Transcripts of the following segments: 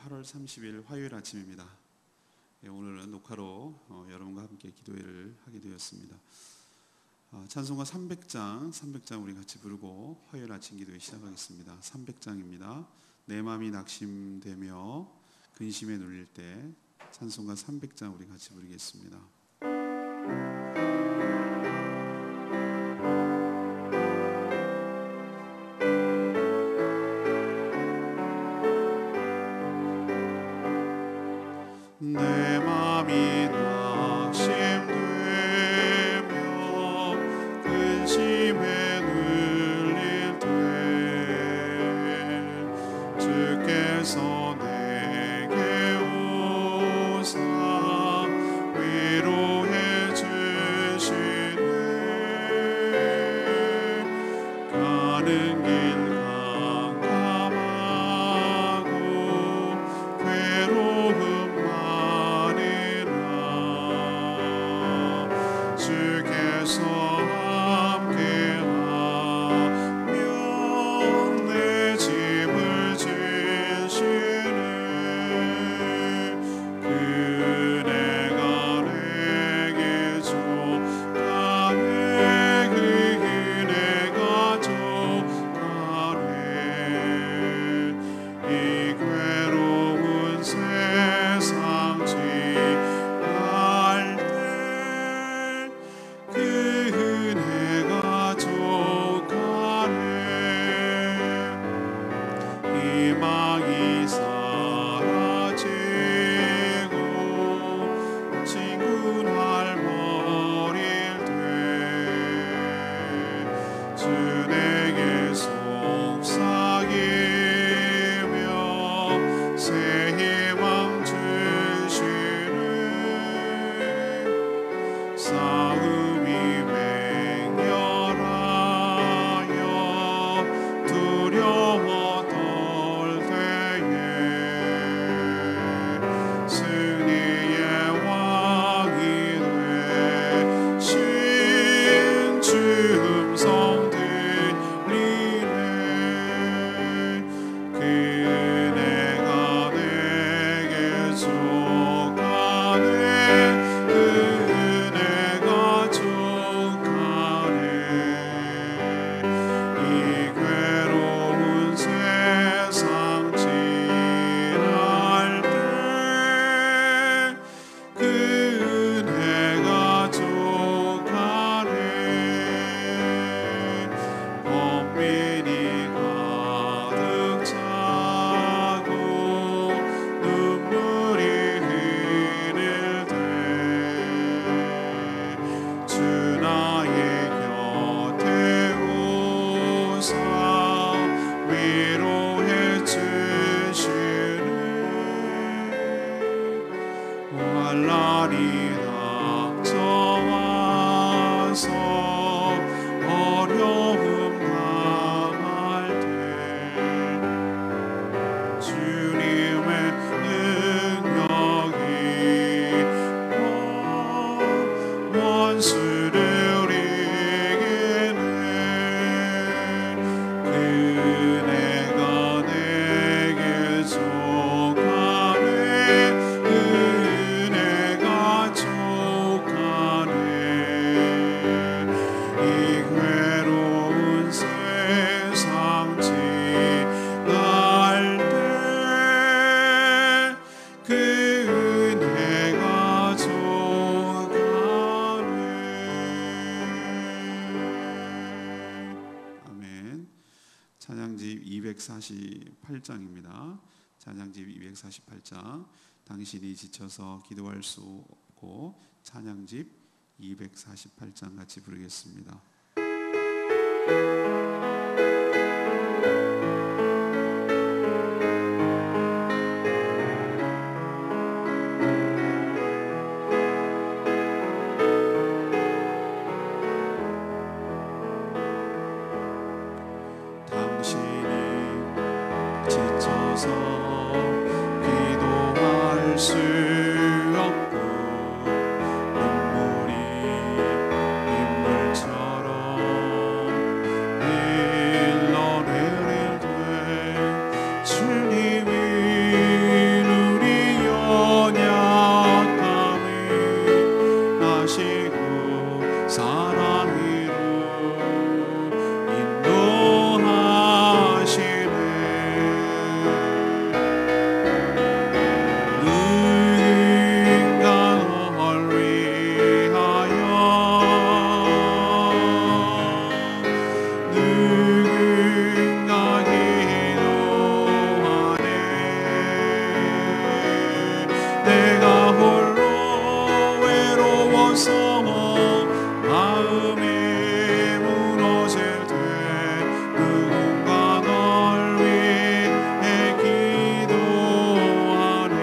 8월 30일 화요일 아침입니다. 오늘은 녹화로 여러분과 함께 기도회를 하게 되었습니다. 찬송가 300장 우리 같이 부르고 화요일 아침 기도회 시작하겠습니다. 300장입니다. 내 마음이 낙심되며 근심에 눌릴 때 찬송가 300장 우리 같이 부르겠습니다. 내 맘이 낙심되며 근심에 눌릴 때 주께서 내게 오사 위로해 주시네. 가는 길 캄캄하고 괴로움 주께서 함께하며 내 짐을 지시네. 그네가 내게 족하네. 그네가 족하네. 이 괴로운 세상 지날 때 그 은혜가 족하네. 희망이 사라지고 친구날 버릴 때 주 내게 속삭이며 새 희망 주시네. 싸움이 맹렬하여 두려워 떨 때에 승리의 왕이 되신 주 음성 들리네. 그 은혜가 내게 족하네. 그 은혜가 족하네. 이 괴로운 세상 지날 때 그 은혜가 족하네. 범민이 가득 차고 눈물이 흐를 때 주 나의 곁에 오사 위로해 주시네. 환난이 닥쳐와서 어려움 당할 때 주님의 능력이 원수를 이기네. 그 은혜가 내게 족하네. 그 은혜가 족하네. 이 괴로운 세상 지날 때 그 은혜가 족하네. 아멘. 찬양집 248장입니다. 찬양집 248장. 당신이 지쳐서 기도할 수 없고 찬양집 248장 같이 부르겠습니다. 당신이 지쳐서 기도할 수 없고 눈물이 빗물처럼 흘러내릴 때 주님이 외로워서 마음이 무너질 때 누군가 널 위해 기도하네.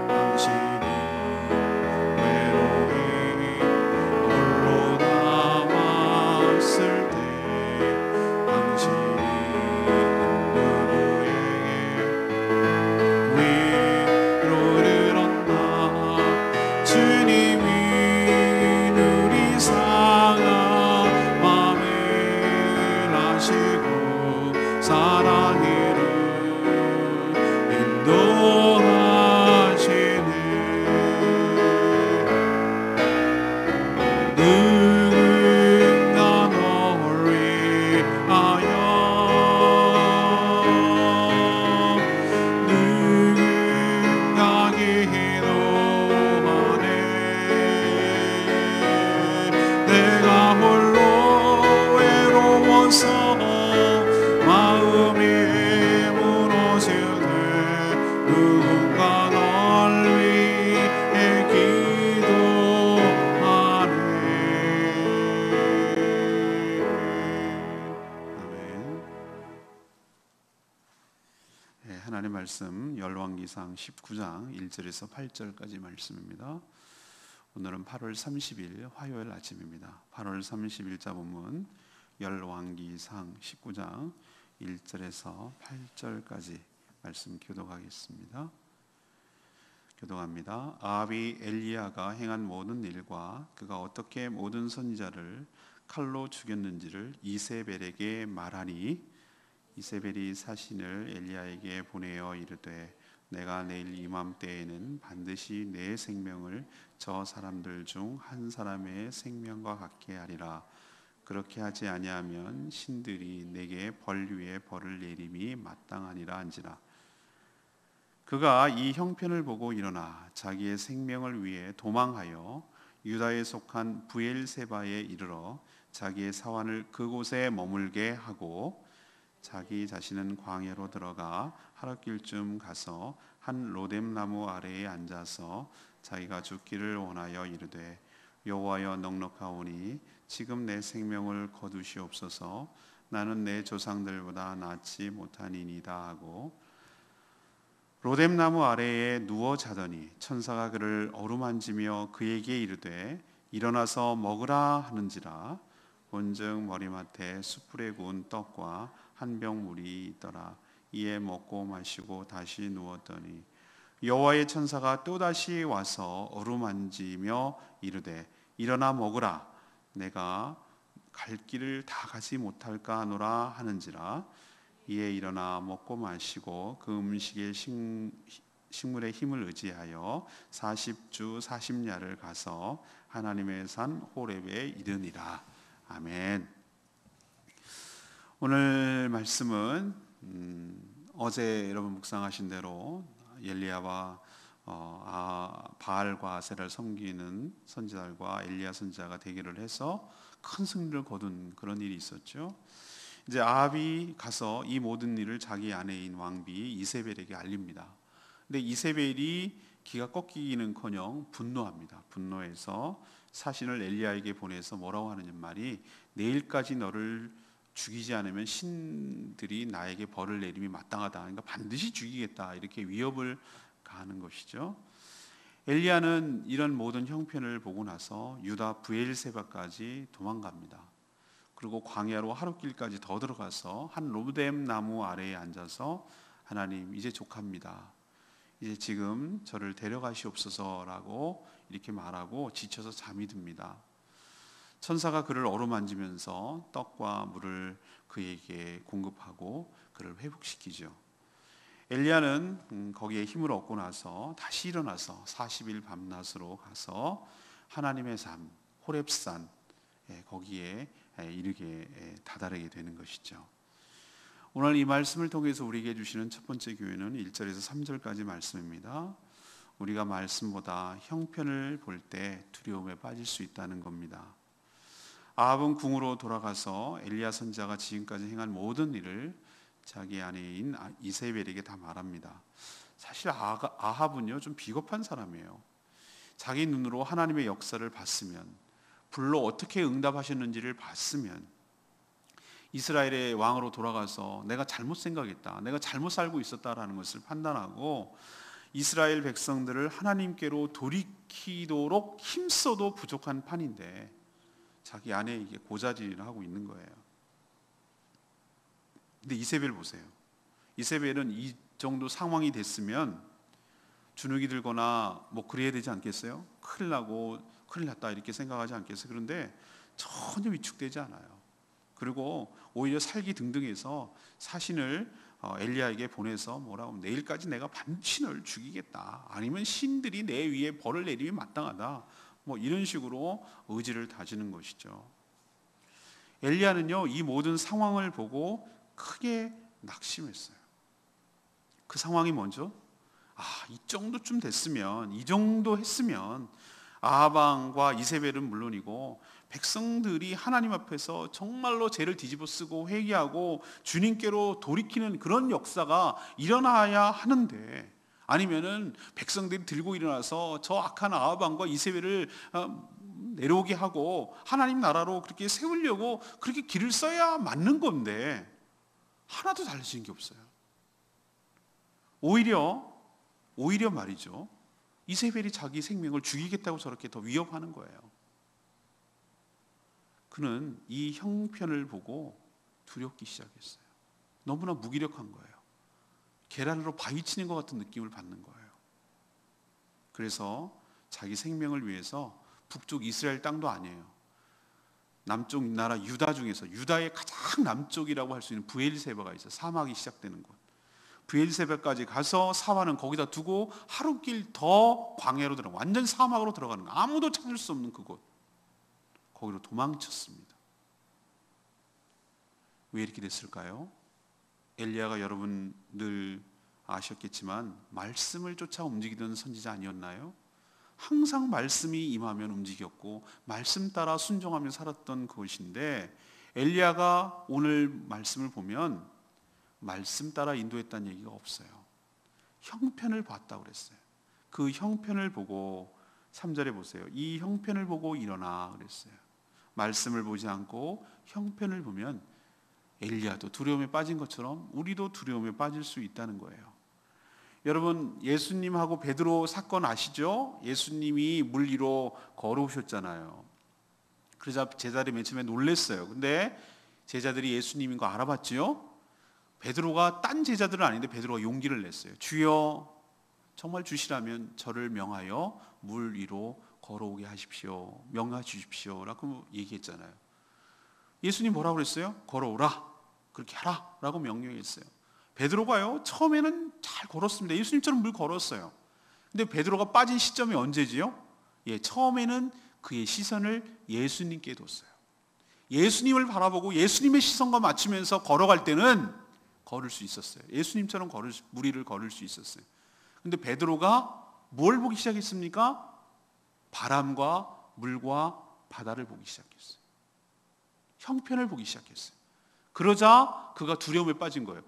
당신이 외로이 홀로 남았을 때 당신이 누구에게 위로를 얻나. 주님이 눈이 상한 맘을 아시고 사랑으로 인도하시네. 누군가 널 위하여 누군가 기도하네. 내가 홀로 외로워서 마음이 무너질 때 누군가 널 위해 기도하네. 아멘. 네, 하나님 말씀 열왕기상 19장 1절에서 8절까지 말씀입니다. 오늘은 8월 30일 화요일 아침입니다. 8월 30일자 본문 열왕기상 19장 1절에서 8절까지 말씀 교독하겠습니다. 교독합니다. 아합이 엘리야가 행한 모든 일과 그가 어떻게 모든 선지자를 칼로 죽였는지를 이세벨에게 말하니 이세벨이 사신을 엘리야에게 보내어 이르되 내가 내일 이맘때에는 반드시 내 생명을 저 사람들 중 한 사람의 생명과 같게 하리라. 그렇게 하지 아니하면 신들이 내게 벌 위에 벌을 내림이 마땅하니라 한지라. 그가 이 형편을 보고 일어나 자기의 생명을 위해 도망하여 유다에 속한 브엘세바에 이르러 자기의 사환을 그곳에 머물게 하고 자기 자신은 광야로 들어가 하룻길쯤 가서 한 로뎀나무 아래에 앉아서 자기가 죽기를 원하여 이르되 여호와여 넉넉하오니 지금 내 생명을 거두시옵소서. 나는 내 조상들보다 낫지 못하니이다 하고 로뎀나무 아래에 누워 자더니 천사가 그를 어루만지며 그에게 이르되 일어나서 먹으라 하는지라. 본즉 머리맡에 숯불에 구운 떡과 한 병 물이 있더라. 이에 먹고 마시고 다시 누웠더니 여호와의 천사가 또다시 와서 어루만지며 이르되 일어나 먹으라. 내가 갈 길을 다 가지 못할까 하노라 하는지라. 이에 일어나 먹고 마시고 그 음식의 식물의 힘을 의지하여 40주 40야를 가서 하나님의 산 호렙에 이르니라. 아멘. 오늘 말씀은 어제 여러분 묵상하신 대로 엘리야와 바알과 아세라를 섬기는 선지자들과 엘리야 선지자가 대결을 해서 큰 승리를 거둔 그런 일이 있었죠. 이제 아합이 가서 이 모든 일을 자기 아내인 왕비 이세벨에게 알립니다. 근데 이세벨이 기가 꺾이기는커녕 분노합니다. 분노해서 사신을 엘리야에게 보내서 뭐라고 하느냐 말이 내일까지 너를 죽이지 않으면 신들이 나에게 벌을 내림이 마땅하다. 그러니까 반드시 죽이겠다. 이렇게 위협을 가하는 것이죠. 엘리야는 이런 모든 형편을 보고 나서 유다 브엘세바까지 도망갑니다. 그리고 광야로 하룻길까지 더 들어가서 한 로뎀 나무 아래에 앉아서 하나님 이제 족합니다. 이제 지금 저를 데려가시옵소서라고 이렇게 말하고 지쳐서 잠이 듭니다. 천사가 그를 어루만지면서 떡과 물을 그에게 공급하고 그를 회복시키죠. 엘리야는 거기에 힘을 얻고 나서 다시 일어나서 40일 밤낮으로 가서 하나님의 산 호렙산 거기에 이르게 다다르게 되는 것이죠. 오늘 이 말씀을 통해서 우리에게 주시는 첫 번째 교훈은 1절에서 3절까지 말씀입니다. 우리가 말씀보다 형편을 볼 때 두려움에 빠질 수 있다는 겁니다. 아합은 궁으로 돌아가서 엘리야 선지자가 지금까지 행한 모든 일을 자기 아내인 이세벨에게 다 말합니다. 사실 아합은요 좀 비겁한 사람이에요. 자기 눈으로 하나님의 역사를 봤으면, 불로 어떻게 응답하셨는지를 봤으면 이스라엘의 왕으로 돌아가서 내가 잘못 생각했다, 내가 잘못 살고 있었다라는 것을 판단하고 이스라엘 백성들을 하나님께로 돌이키도록 힘써도 부족한 판인데 자기 안에 이게 고자질을 하고 있는 거예요. 근데 이세벨 보세요. 이세벨은 이 정도 상황이 됐으면 주눅이 들거나 뭐 그래야 되지 않겠어요? 큰일 나고 큰일 났다 이렇게 생각하지 않겠어요? 그런데 전혀 위축되지 않아요. 그리고 오히려 살기 등등해서 사신을 엘리야에게 보내서 뭐라고 하면 내일까지 내가 반드시 널 죽이겠다, 아니면 신들이 내 위에 벌을 내리면 마땅하다, 뭐 이런 식으로 의지를 다지는 것이죠. 엘리야는요 이 모든 상황을 보고 크게 낙심했어요. 그 상황이 먼저 이 정도쯤 됐으면, 이 정도 했으면 아하방과 이세벨은 물론이고 백성들이 하나님 앞에서 정말로 죄를 뒤집어 쓰고 회개하고 주님께로 돌이키는 그런 역사가 일어나야 하는데, 아니면은 백성들이 들고 일어나서 저 악한 아하방과 이세벨을 내려오게 하고 하나님 나라로 그렇게 세우려고 그렇게 길을 써야 맞는 건데 하나도 달라진 게 없어요. 오히려 말이죠, 이세벨이 자기 생명을 죽이겠다고 저렇게 더 위협하는 거예요. 그는 이 형편을 보고 두렵기 시작했어요. 너무나 무기력한 거예요. 계란으로 바위치는 것 같은 느낌을 받는 거예요. 그래서 자기 생명을 위해서 북쪽 이스라엘 땅도 아니에요, 남쪽 나라 유다 중에서 유다의 가장 남쪽이라고 할 수 있는 브엘세바가 있어요. 사막이 시작되는 곳, 브엘세바까지 가서 사환은 거기다 두고 하루길 더 광야로 들어가, 완전 사막으로 들어가는 거, 아무도 찾을 수 없는 그곳, 거기로 도망쳤습니다. 왜 이렇게 됐을까요? 엘리야가 여러분들 아셨겠지만 말씀을 쫓아 움직이던 선지자 아니었나요? 항상 말씀이 임하면 움직였고 말씀 따라 순종하며 살았던 그것인데, 엘리야가 오늘 말씀을 보면 말씀 따라 인도했다는 얘기가 없어요. 형편을 봤다고 그랬어요. 그 형편을 보고 3절에 보세요. 이 형편을 보고 일어나 그랬어요. 말씀을 보지 않고 형편을 보면 엘리야도 두려움에 빠진 것처럼 우리도 두려움에 빠질 수 있다는 거예요. 여러분, 예수님하고 베드로 사건 아시죠? 예수님이 물 위로 걸어오셨잖아요. 그러자 제자들이 맨 처음에 놀랐어요. 근데 제자들이 예수님인 거 알아봤죠? 베드로가 딴 제자들은 아닌데 베드로가 용기를 냈어요. 주여, 정말 주시라면 저를 명하여 물 위로 걸어오게 하십시오, 명하 주십시오 라고 얘기했잖아요. 예수님 뭐라고 그랬어요? 걸어오라, 그렇게 하라 라고 명령했어요. 베드로가요 처음에는 잘 걸었습니다. 예수님처럼 물 걸었어요. 근데 베드로가 빠진 시점이 언제지요? 처음에는 그의 시선을 예수님께 뒀어요. 예수님을 바라보고 예수님의 시선과 맞추면서 걸어갈 때는 걸을 수 있었어요. 예수님처럼 물 위를 걸을 수 있었어요. 근데 베드로가 뭘 보기 시작했습니까? 바람과 물과 바다를 보기 시작했어요. 형편을 보기 시작했어요. 그러자 그가 두려움에 빠진 거예요.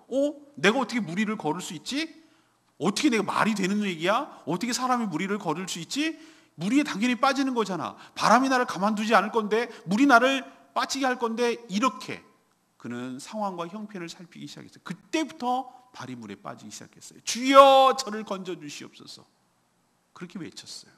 내가 어떻게 물 위를 걸을 수 있지? 어떻게 내가 말이 되는 얘기야? 어떻게 사람이 물 위를 걸을 수 있지? 물 위에 당연히 빠지는 거잖아. 바람이 나를 가만두지 않을 건데, 물이 나를 빠지게 할 건데, 이렇게 그는 상황과 형편을 살피기 시작했어요. 그때부터 발이 물에 빠지기 시작했어요. 주여 저를 건져 주시옵소서, 그렇게 외쳤어요.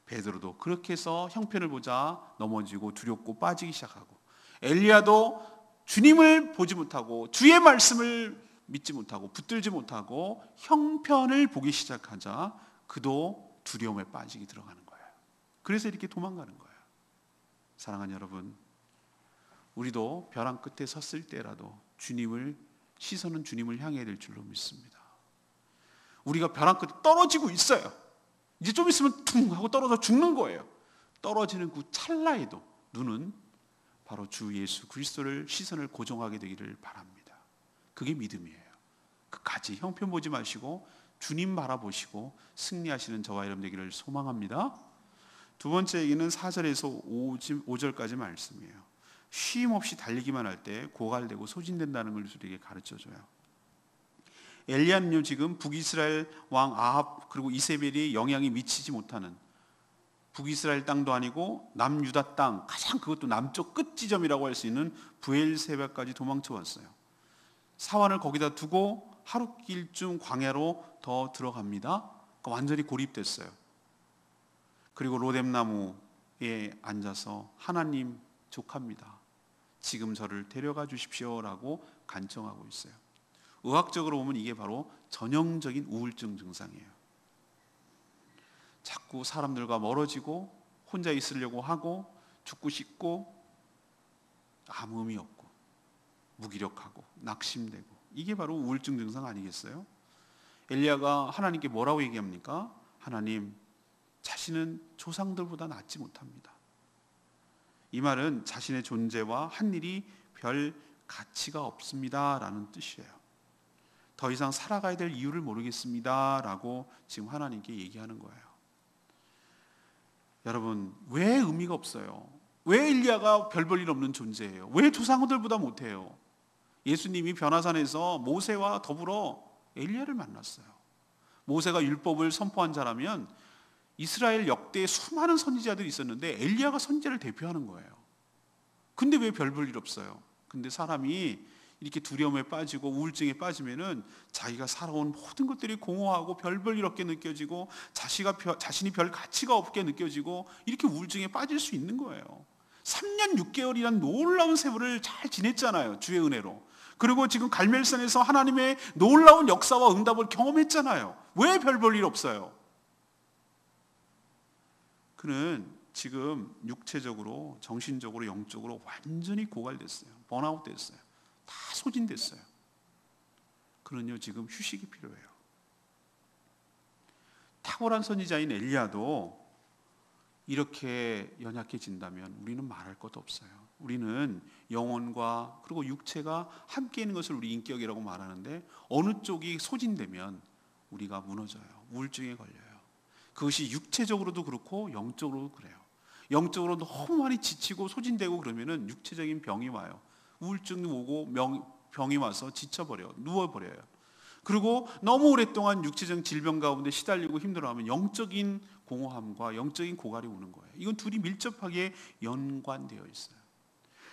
베드로도 그렇게 해서 형편을 보자 넘어지고 두렵고 빠지기 시작하고, 엘리야도 주님을 보지 못하고 주의 말씀을 믿지 못하고 붙들지 못하고 형편을 보기 시작하자 그도 두려움에 빠지게 들어가는 거예요. 그래서 이렇게 도망가는 거예요. 사랑하는 여러분, 우리도 벼랑 끝에 섰을 때라도 시선은 주님을 향해야 될 줄로 믿습니다. 우리가 벼랑 끝에 떨어지고 있어요. 이제 좀 있으면 퉁 하고 떨어져 죽는 거예요. 떨어지는 그 찰나에도 눈은 바로 주 예수 그리스도를 시선을 고정하게 되기를 바랍니다. 그게 믿음이에요. 끝까지 형편 보지 마시고 주님 바라보시고 승리하시는 저와 여러분 되기를 소망합니다. 두 번째 얘기는 4절에서 5절까지 말씀이에요. 쉼 없이 달리기만 할 때 고갈되고 소진된다는 걸 우리에게 가르쳐줘요. 엘리야는요 지금 북이스라엘 왕 아합 그리고 이세벨이 영향이 미치지 못하는 북이스라엘 땅도 아니고 남유다 땅 가장 그것도 남쪽 끝 지점이라고 할 수 있는 브엘세바까지 도망쳐 왔어요. 사환을 거기다 두고 하룻길쯤 광야로 더 들어갑니다. 그러니까 완전히 고립됐어요. 그리고 로뎀나무에 앉아서 하나님 족합니다. 지금 저를 데려가 주십시오라고 간청하고 있어요. 의학적으로 보면 이게 바로 전형적인 우울증 증상이에요. 자꾸 사람들과 멀어지고 혼자 있으려고 하고 죽고 싶고 아무 의미 없고 무기력하고 낙심되고 이게 바로 우울증 증상 아니겠어요? 엘리야가 하나님께 뭐라고 얘기합니까? 하나님, 자신은 조상들보다 낫지 못합니다. 이 말은 자신의 존재와 한 일이 별 가치가 없습니다 라는 뜻이에요. 더 이상 살아가야 될 이유를 모르겠습니다 라고 지금 하나님께 얘기하는 거예요. 여러분, 왜 의미가 없어요? 왜 엘리야가 별 볼 일 없는 존재예요? 왜 조상들보다 못해요? 예수님이 변화산에서 모세와 더불어 엘리야를 만났어요. 모세가 율법을 선포한 자라면 이스라엘 역대에 수많은 선지자들이 있었는데 엘리야가 선지자를 대표하는 거예요. 근데 왜 별 볼 일 없어요? 근데 사람이 이렇게 두려움에 빠지고 우울증에 빠지면은 자기가 살아온 모든 것들이 공허하고 별 볼 일 없게 느껴지고 자신이 별 가치가 없게 느껴지고 이렇게 우울증에 빠질 수 있는 거예요. 3년 6개월이란 놀라운 세월을 잘 지냈잖아요. 주의 은혜로. 그리고 지금 갈멜산에서 하나님의 놀라운 역사와 응답을 경험했잖아요. 왜 별 볼 일 없어요? 그는 지금 육체적으로, 정신적으로, 영적으로 완전히 고갈됐어요. 번아웃 됐어요. 다 소진됐어요. 그는요 지금 휴식이 필요해요. 탁월한 선지자인 엘리야도 이렇게 연약해진다면 우리는 말할 것도 없어요. 우리는 영혼과 그리고 육체가 함께 있는 것을 우리 인격이라고 말하는데 어느 쪽이 소진되면 우리가 무너져요. 우울증에 걸려요. 그것이 육체적으로도 그렇고 영적으로도 그래요. 영적으로 너무 많이 지치고 소진되고 그러면은 육체적인 병이 와요. 우울증이 오고 병이 와서 지쳐버려요. 누워버려요. 그리고 너무 오랫동안 육체적인 질병 가운데 시달리고 힘들어하면 영적인 공허함과 영적인 고갈이 오는 거예요. 이건 둘이 밀접하게 연관되어 있어요.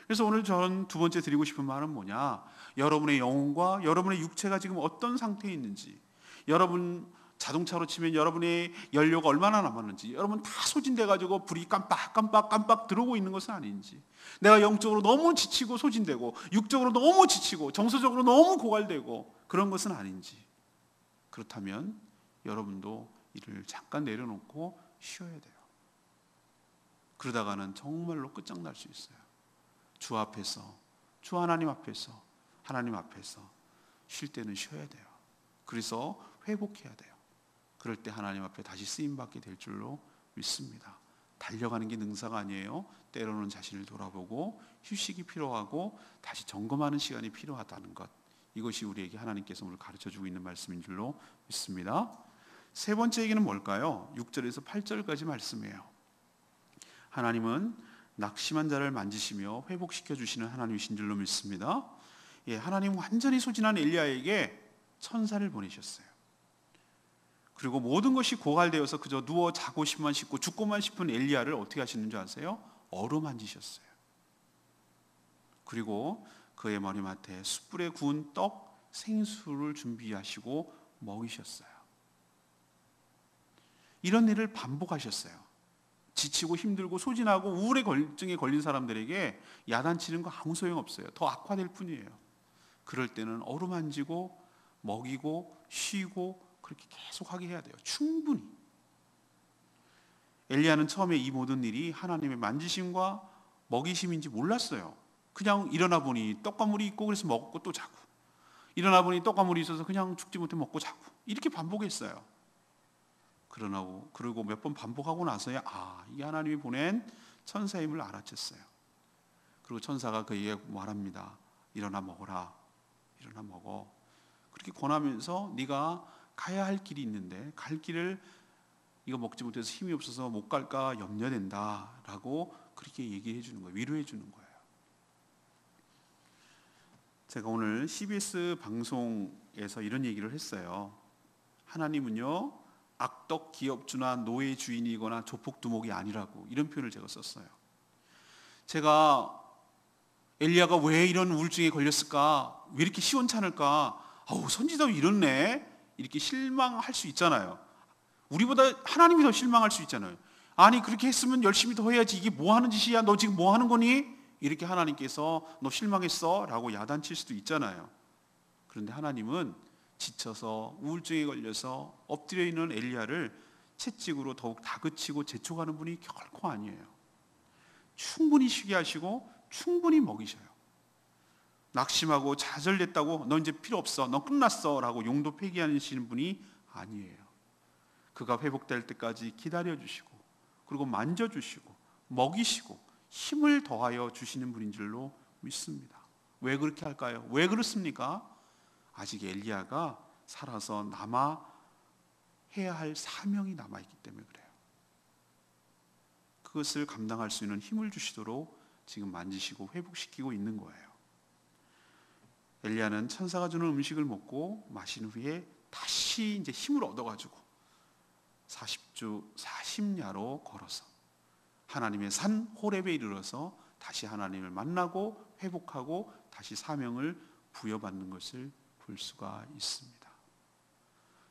그래서 오늘 저는 두 번째 드리고 싶은 말은 뭐냐? 여러분의 영혼과 여러분의 육체가 지금 어떤 상태에 있는지, 여러분 자동차로 치면 여러분의 연료가 얼마나 남았는지, 여러분 다 소진돼가지고 불이 깜빡 들어오고 있는 것은 아닌지, 내가 영적으로 너무 지치고 소진되고 육적으로 너무 지치고 정서적으로 너무 고갈되고 그런 것은 아닌지, 그렇다면 여러분도 이를 잠깐 내려놓고 쉬어야 돼요. 그러다가는 정말로 끝장날 수 있어요. 주 앞에서, 주 하나님 앞에서 쉴 때는 쉬어야 돼요. 그래서 회복해야 돼요. 그럴 때 하나님 앞에 다시 쓰임받게 될 줄로 믿습니다. 달려가는 게 능사가 아니에요. 때로는 자신을 돌아보고 휴식이 필요하고 다시 점검하는 시간이 필요하다는 것, 이것이 우리에게 하나님께서 오늘 가르쳐주고 있는 말씀인 줄로 믿습니다. 세 번째 얘기는 뭘까요? 6절에서 8절까지 말씀이에요. 하나님은 낙심한 자를 만지시며 회복시켜 주시는 하나님이신 줄로 믿습니다. 하나님은 완전히 소진한 엘리야에게 천사를 보내셨어요. 그리고 모든 것이 고갈되어서 그저 누워 자고 싶만 싶고 죽고만 싶은 엘리야를 어떻게 하시는 줄 아세요? 어루만지셨어요. 그리고 그의 머리맡에 숯불에 구운 떡, 생수를 준비하시고 먹이셨어요. 이런 일을 반복하셨어요. 지치고 힘들고 소진하고 우울의 걸증에 걸린 사람들에게 야단치는 거 아무 소용없어요. 더 악화될 뿐이에요. 그럴 때는 어루만지고 먹이고 쉬고 그렇게 계속 하게 해야 돼요. 충분히. 엘리야는 처음에 이 모든 일이 하나님의 만지심과 먹이심인지 몰랐어요. 그냥 일어나 보니 떡과 물이 있고 그래서 먹고 또 자고, 일어나 보니 떡과 물이 있어서 그냥 죽지 못해 먹고 자고, 이렇게 반복했어요. 그리고 몇 번 반복하고 나서야 이게 하나님이 보낸 천사임을 알아챘어요. 그리고 천사가 그에게 말합니다. 일어나 먹어라. 일어나 먹어. 그렇게 권하면서 네가 가야 할 길이 있는데 갈 길을 이거 먹지 못해서 힘이 없어서 못 갈까 염려된다 라고 그렇게 얘기해 주는 거예요. 위로해 주는 거예요. 제가 오늘 CBS 방송에 성경에서 이런 얘기를 했어요. 하나님은요 악덕 기업주나 노예 주인이거나 조폭두목이 아니라고, 이런 표현을 제가 썼어요. 제가 엘리야가 왜 이런 우울증에 걸렸을까, 왜 이렇게 시원찮을까, 선지자도 이렇네, 이렇게 실망할 수 있잖아요. 우리보다 하나님이 더 실망할 수 있잖아요. 아니 그렇게 했으면 열심히 더 해야지, 이게 뭐 하는 짓이야, 너 지금 뭐 하는 거니, 이렇게 하나님께서 너 실망했어 라고 야단칠 수도 있잖아요. 그런데 하나님은 지쳐서 우울증에 걸려서 엎드려 있는 엘리야를 채찍으로 더욱 다그치고 재촉하는 분이 결코 아니에요. 충분히 쉬게 하시고 충분히 먹이셔요. 낙심하고 좌절됐다고 너 이제 필요 없어, 너 끝났어 라고 용도 폐기하시는 분이 아니에요. 그가 회복될 때까지 기다려주시고, 그리고 만져주시고 먹이시고 힘을 더하여 주시는 분인 줄로 믿습니다. 왜 그렇게 할까요? 왜 그렇습니까? 아직 엘리야가 살아서 해야 할 사명이 남아있기 때문에 그래요. 그것을 감당할 수 있는 힘을 주시도록 지금 만지시고 회복시키고 있는 거예요. 엘리야는 천사가 주는 음식을 먹고 마신 후에 다시 이제 힘을 얻어가지고 40주 40야로 걸어서 하나님의 산 호렙에 이르러서 다시 하나님을 만나고 회복하고 다시 사명을 부여받는 것을 볼 수가 있습니다.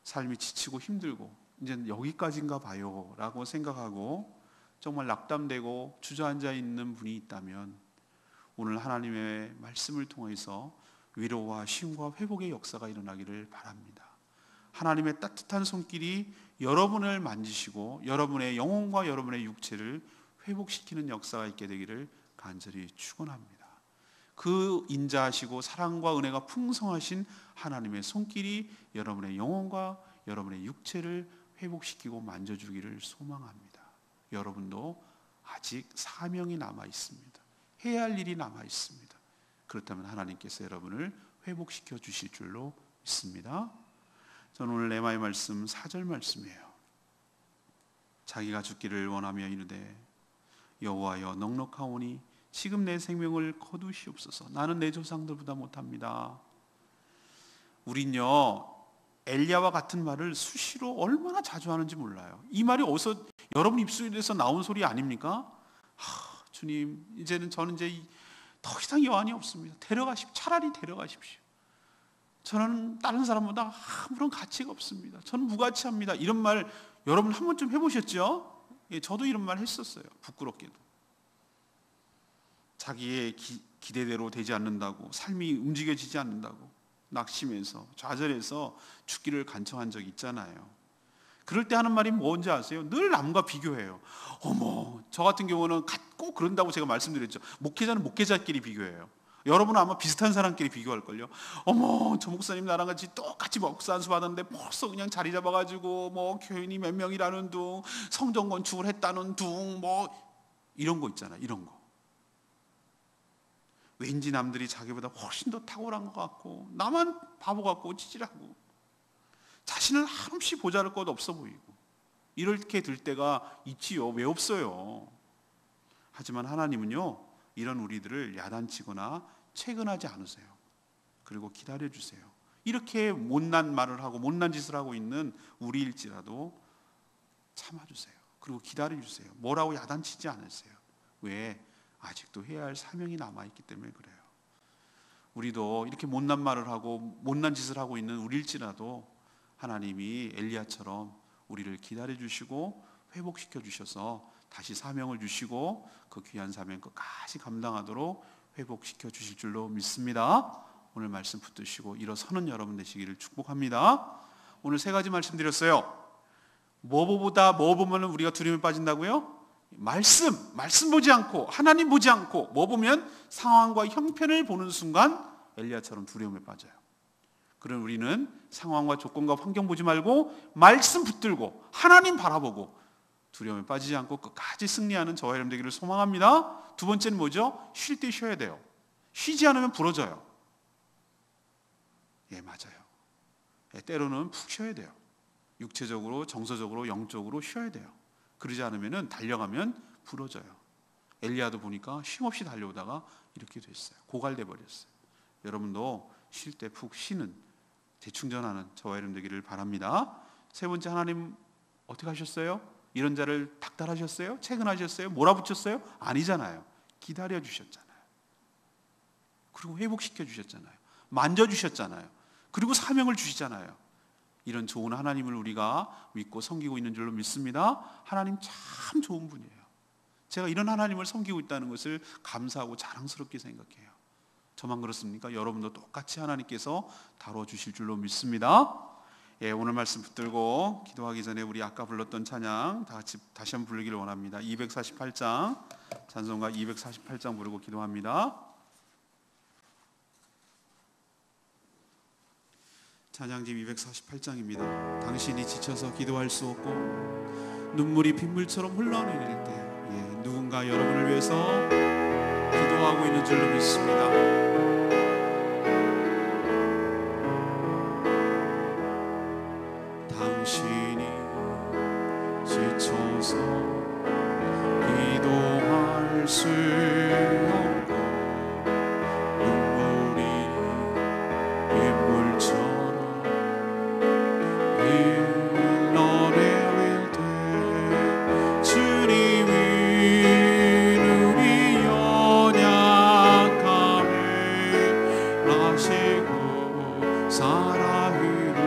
삶이 지치고 힘들고 이제 여기까지인가 봐요 라고 생각하고 정말 낙담되고 주저앉아 있는 분이 있다면, 오늘 하나님의 말씀을 통해서 위로와 쉼과 회복의 역사가 일어나기를 바랍니다. 하나님의 따뜻한 손길이 여러분을 만지시고 여러분의 영혼과 여러분의 육체를 회복시키는 역사가 있게 되기를 간절히 축원합니다. 그 인자하시고 사랑과 은혜가 풍성하신 하나님의 손길이 여러분의 영혼과 여러분의 육체를 회복시키고 만져주기를 소망합니다. 여러분도 아직 사명이 남아 있습니다. 해야 할 일이 남아 있습니다. 그렇다면 하나님께서 여러분을 회복시켜 주실 줄로 믿습니다. 저는 오늘 레마의 말씀 4절 말씀이에요. 자기가 죽기를 원하며 이르되 여호와여 넉넉하오니 지금 내 생명을 거두시옵소서. 나는 내 조상들보다 못합니다. 우린요 엘리야와 같은 말을 수시로 얼마나 자주 하는지 몰라요. 이 말이 어디서 여러분 입술에서 나온 소리 아닙니까? 주님, 저는 이제 더 이상 여한이 없습니다. 차라리 데려가십시오. 저는 다른 사람보다 아무런 가치가 없습니다. 저는 무가치합니다. 이런 말 여러분 한 번쯤 해보셨죠? 예, 저도 이런 말 했었어요. 부끄럽게도. 자기의 기대대로 되지 않는다고, 삶이 움직여지지 않는다고 낙심해서 좌절해서 죽기를 간청한 적이 있잖아요. 그럴 때 하는 말이 뭔지 아세요? 늘 남과 비교해요. 어머, 저 같은 경우는 꼭 그런다고 제가 말씀드렸죠. 목회자는 목회자끼리 비교해요. 여러분은 아마 비슷한 사람끼리 비교할걸요. 어머, 저 목사님 나랑 같이 똑같이 목사 안수 받았는데 벌써 그냥 자리 잡아가지고 뭐 교인이 몇 명이라는 둥, 성전 건축을 했다는 둥, 뭐 이런 거 있잖아요. 이런 거. 왠지 남들이 자기보다 훨씬 더 탁월한 것 같고 나만 바보 같고 찌질하고 자신은 한없이 보잘것 없어 보이고 이렇게 들 때가 있지요. 왜 없어요? 하지만 하나님은요 이런 우리들을 야단치거나 채근하지 않으세요. 그리고 기다려주세요. 이렇게 못난 말을 하고 못난 짓을 하고 있는 우리일지라도 참아주세요. 그리고 기다려주세요. 뭐라고 야단치지 않으세요. 왜? 아직도 해야 할 사명이 남아있기 때문에 그래요. 우리도 이렇게 못난 말을 하고 못난 짓을 하고 있는 우리일지라도 하나님이 엘리야처럼 우리를 기다려주시고 회복시켜 주셔서 다시 사명을 주시고 그 귀한 사명 끝까지 감당하도록 회복시켜 주실 줄로 믿습니다. 오늘 말씀 붙드시고 일어서는 여러분 되시기를 축복합니다. 오늘 3가지 말씀드렸어요. 뭐 보면 우리가 두려움에 빠진다고요? 말씀 보지 않고 하나님 보지 않고 뭐 보면 상황과 형편을 보는 순간 엘리야처럼 두려움에 빠져요. 그럼 우리는 상황과 조건과 환경 보지 말고 말씀 붙들고 하나님 바라보고 두려움에 빠지지 않고 끝까지 승리하는 저와 여러분 되기를 소망합니다. 2번째는 뭐죠? 쉴 때 쉬어야 돼요. 쉬지 않으면 부러져요. 예, 맞아요. 예, 때로는 푹 쉬어야 돼요. 육체적으로, 정서적으로, 영적으로 쉬어야 돼요. 그러지 않으면 달려가면 부러져요. 엘리야도 보니까 쉼없이 달려오다가 이렇게 됐어요. 고갈돼 버렸어요. 여러분도 쉴 때 푹 쉬는 재충전하는 저와 여러분 되기를 바랍니다. 세 번째, 하나님 어떻게 하셨어요? 이런 자를 닥달하셨어요? 채근하셨어요? 몰아붙였어요? 아니잖아요. 기다려 주셨잖아요. 그리고 회복시켜 주셨잖아요. 만져주셨잖아요. 그리고 사명을 주시잖아요. 이런 좋은 하나님을 우리가 믿고 섬기고 있는 줄로 믿습니다. 하나님 참 좋은 분이에요. 제가 이런 하나님을 섬기고 있다는 것을 감사하고 자랑스럽게 생각해요. 저만 그렇습니까? 여러분도 똑같이 하나님께서 다뤄주실 줄로 믿습니다. 예, 오늘 말씀 붙들고 기도하기 전에 우리 아까 불렀던 찬양 다 같이 다시 한번 부르기를 원합니다. 248장 찬송가 248장 부르고 기도합니다. 찬양집 248장입니다. 당신이 지쳐서 기도할 수 없고 눈물이 빗물처럼 흘러내릴 때 누군가 여러분을 위해서 기도하고 있는 줄로 믿습니다. 당신이 지쳐서 기도할 수 없고 눈물이 빗물처럼 흘러내릴 때 주님이 우리 연약함을 아시고 사랑으로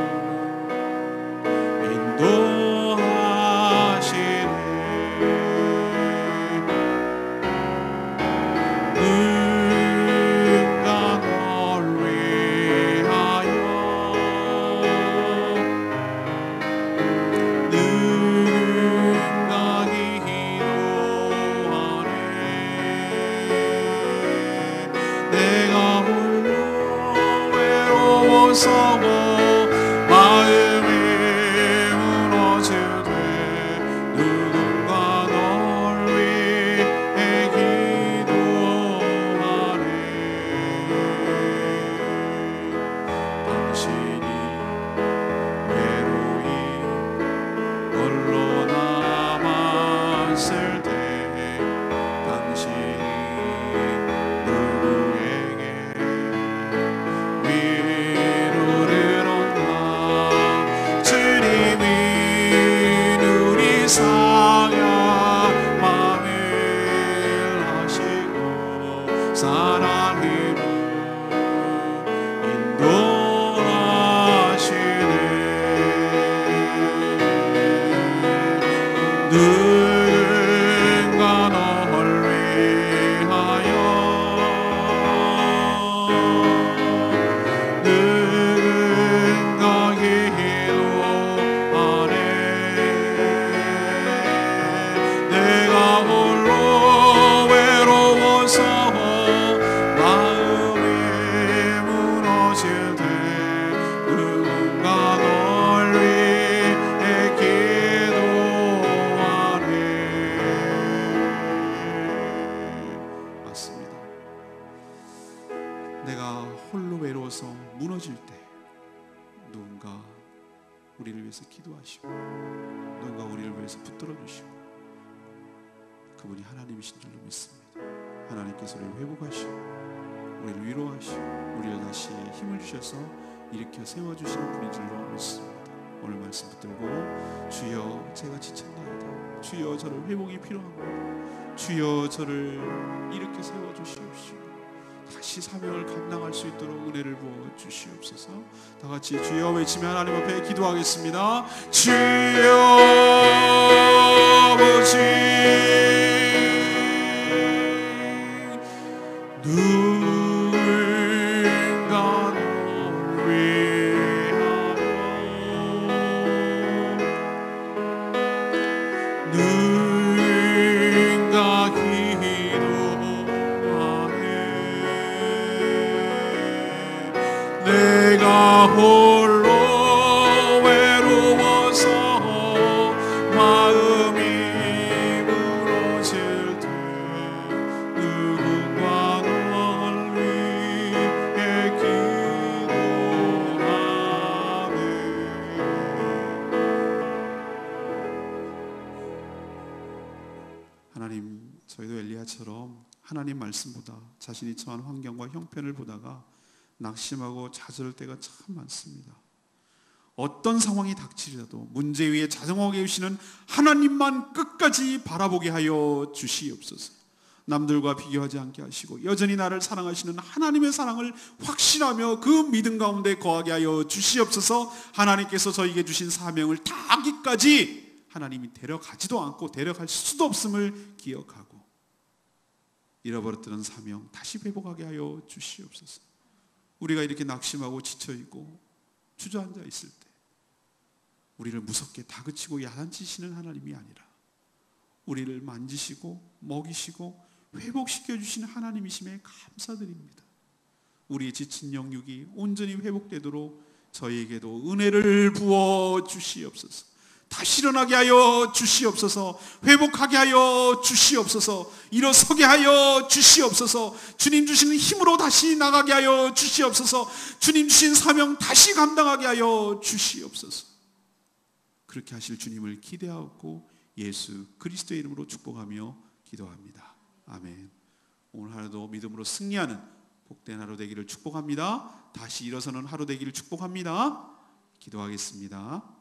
인도하시네. 누가 널 위하여 누가 기도하네. 내가 홀로 외로워서 마음이 무너질 때 누군가 널 위해 기도하네. 당신이 외로이 홀로 남았을 때 당신이 누구에게 위로를 얻나. 주님이 우리 상한 마음을 아시고 사랑으로 인도하시네. 누군가 널 위하여 누군가 기도하네. 내가 홀로 외로워서 마음이 무너질 때 누군가 널 위해 기도하네. 맞습니다. 내가 홀로 외로워서 무너질 때 누군가 우리를 위해서 기도하시고 누군가 우리를 위해서 붙들어 주시고 그분이 하나님이신 줄로 믿습니다. 하나님께서 우리를 회복하시고 우리를 위로하시고 우리를 다시 힘을 주셔서 일으켜 세워주시는 분인 줄로 믿습니다. 오늘 말씀 붙들고 주여 제가 지쳤나이다. 주여 저를 회복이 필요합니다. 주여 저를 일으켜 세워주시옵시고 다시 사명을 감당할 수 있도록 은혜를 부어 주시옵소서. 다 같이 주여 외치며 하나님 앞에 기도하겠습니다. 주여 아버지 누군가 널 위하여 누군가 기도하네. 내가 홀로 외로워서 마음이 무너질 때 누군가 널 위해 기도하네. 하나님, 저희도 엘리야처럼 하나님 말씀보다 자신이 처한 환경과 형편을 보다가 낙심하고 좌절할 때가 참 많습니다. 어떤 상황이 닥치더라도 문제 위에 자정하게 계시는 하나님만 끝까지 바라보게 하여 주시옵소서. 남들과 비교하지 않게 하시고 여전히 나를 사랑하시는 하나님의 사랑을 확신하며 그 믿음 가운데 거하게 하여 주시옵소서. 하나님께서 저에게 주신 사명을 다하기까지 하나님이 데려가지도 않고 데려갈 수도 없음을 기억하고 잃어버렸던 사명 다시 회복하게 하여 주시옵소서. 우리가 이렇게 낙심하고 지쳐있고 주저앉아 있을 때 우리를 무섭게 다그치고 야단치시는 하나님이 아니라 우리를 만지시고 먹이시고 회복시켜 주시는 하나님이심에 감사드립니다. 우리의 지친 영육이 온전히 회복되도록 저희에게도 은혜를 부어 주시옵소서. 다시 일어나게 하여 주시옵소서. 회복하게 하여 주시옵소서. 일어서게 하여 주시옵소서. 주님 주시는 힘으로 다시 나가게 하여 주시옵소서. 주님 주신 사명 다시 감당하게 하여 주시옵소서. 그렇게 하실 주님을 기대하고 예수 그리스도의 이름으로 축복하며 기도합니다. 아멘. 오늘 하루도 믿음으로 승리하는 복된 하루 되기를 축복합니다. 다시 일어서는 하루 되기를 축복합니다. 기도하겠습니다.